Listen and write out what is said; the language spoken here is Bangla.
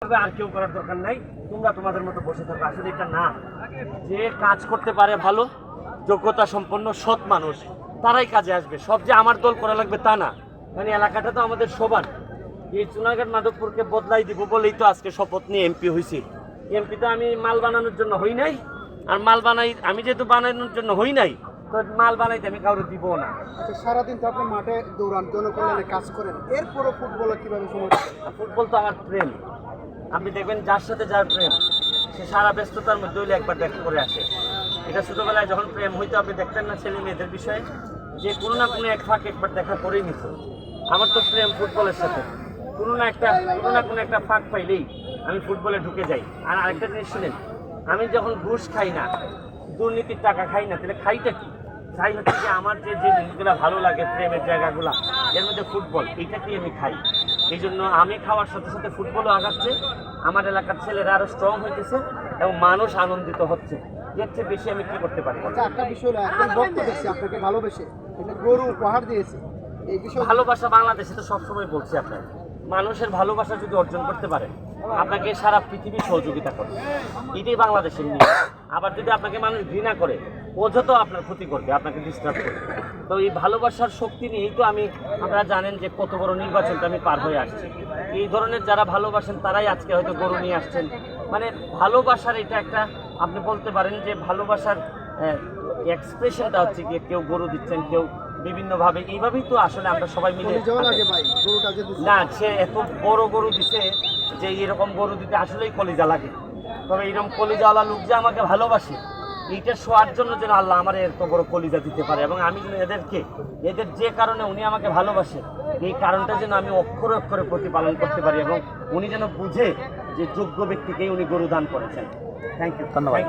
তবে আর কেউ করার দরকার নাই, তোমরা তোমাদের মতো বসে থাকো। আসলে এটা না, যে কাজ করতে পারে ভালো, যোগ্যতা সম্পন্ন সৎ মানুষ, তারাই কাজে আসবে। সব যে আমার দল করা লাগবে তা না, মানে এলাকাটা তো আমাদের সবার। এই চুনারঘাট মাধবপুরকে বদলাই দিব বলেই তো আজকে শপথ নিয়ে এমপি হয়েছি। এমপি তো আমি মাল বানানোর জন্য হই নাই, আর মাল বানাই আমি যেহেতু বানানোর জন্য হই নাই, তো মাল বানাইতে আমি কাউকে দিব না। আচ্ছা, সারাদিন তো আপনি মাঠে দৌড়ান, জনকল্যাণে কাজ করেন, এরপরও ফুটবলে কিভাবে সময় কাটান? ফুটবল তো আমার প্রেম। আপনি দেখবেন যার সাথে যার প্রেম, সে সারা ব্যস্ততার মধ্যে হইলে একবার দেখা করে আসে। এটা ছোটবেলায় যখন প্রেম হইতো আপনি দেখতেন না ছেলে মেয়েদের বিষয়ে, যে কোনো না কোনো এক ফাঁক একবার দেখা করেই নিত। আমার তো প্রেম ফুটবলের সাথে, কোনো না কোনো একটা ফাঁক পাইলেই আমি ফুটবলে ঢুকে যাই। আর আরেকটা জিনিস শুনেন, আমি যখন ঘুষ খাই না, দুর্নীতির টাকা খাই না, তাহলে খাইটা কি? খাই হচ্ছে যে আমার যে যে জিনিসগুলো ভালো লাগে, প্রেমের জায়গাগুলো, এর মধ্যে ফুটবল, এইটাকেই আমি খাই। এই জন্য আমি খাওয়ার সাথে সাথে ফুটবলও আগাচ্ছে, আমার এলাকার ছেলেরা আরও স্ট্রং হইতেছে এবং মানুষ আনন্দিত হচ্ছে। এর চেয়ে বেশি আমি কি করতে পারি? আচ্ছা, একটা বিষয় না, এখন বক্তব্য দেখছি আপনাকে ভালোবেসে একটা গরু উপহার দিয়েছে, এই বিষয়ে ভালোবাসা বাংলাদেশে তো সবসময় বলছি, আপনার মানুষের ভালোবাসা যদি অর্জন করতে পারে, আপনাকে সারা পৃথিবী সহযোগিতা করে, এটাই বাংলাদেশের নিয়ম। আবার যদি আপনাকে মানুষ ঘৃণা করে, অযথা আপনার ক্ষতি করবে, আপনাকে ডিস্টার্ব করবে। তো এই ভালোবাসার শক্তি নিয়েই তো আপনারা জানেন যে কত বড় নির্বাচনটা আমি পার হয়ে আসছি। এই ধরনের যারা ভালোবাসেন তারাই আজকে হয়তো গরু নিয়ে আসছেন। মানে ভালোবাসার এটা একটা, আপনি বলতে পারেন যে ভালোবাসার এক্সপ্রেশনটা হচ্ছে কি, কেউ গরু দিচ্ছেন, কেউ বিভিন্নভাবে, এইভাবেই তো আসলে আমরা সবাই মিলে। যাওয়ার আগে ভাই গরুটা যে দিছে, না, সে এত বড় গরু দিছে যে এরকম গরু দিতে আসলেই কলিজা লাগে। তবে এরকম কলিজাওয়ালা লোক যে আমাকে ভালোবাসে, এইটা শোয়ার জন্য যেন আল্লাহ আমার এত বড় কলিজা দিতে পারে, এবং আমি যেন এদের যে কারণে উনি আমাকে ভালোবাসে, এই কারণটা যেন আমি অক্ষরে অক্ষরে প্রতিপালন করতে পারি, এবং উনি যেন বুঝে যে যোগ্য ব্যক্তিকেই উনি গরু দান করেছেন। থ্যাংক ইউ, ধন্যবাদ।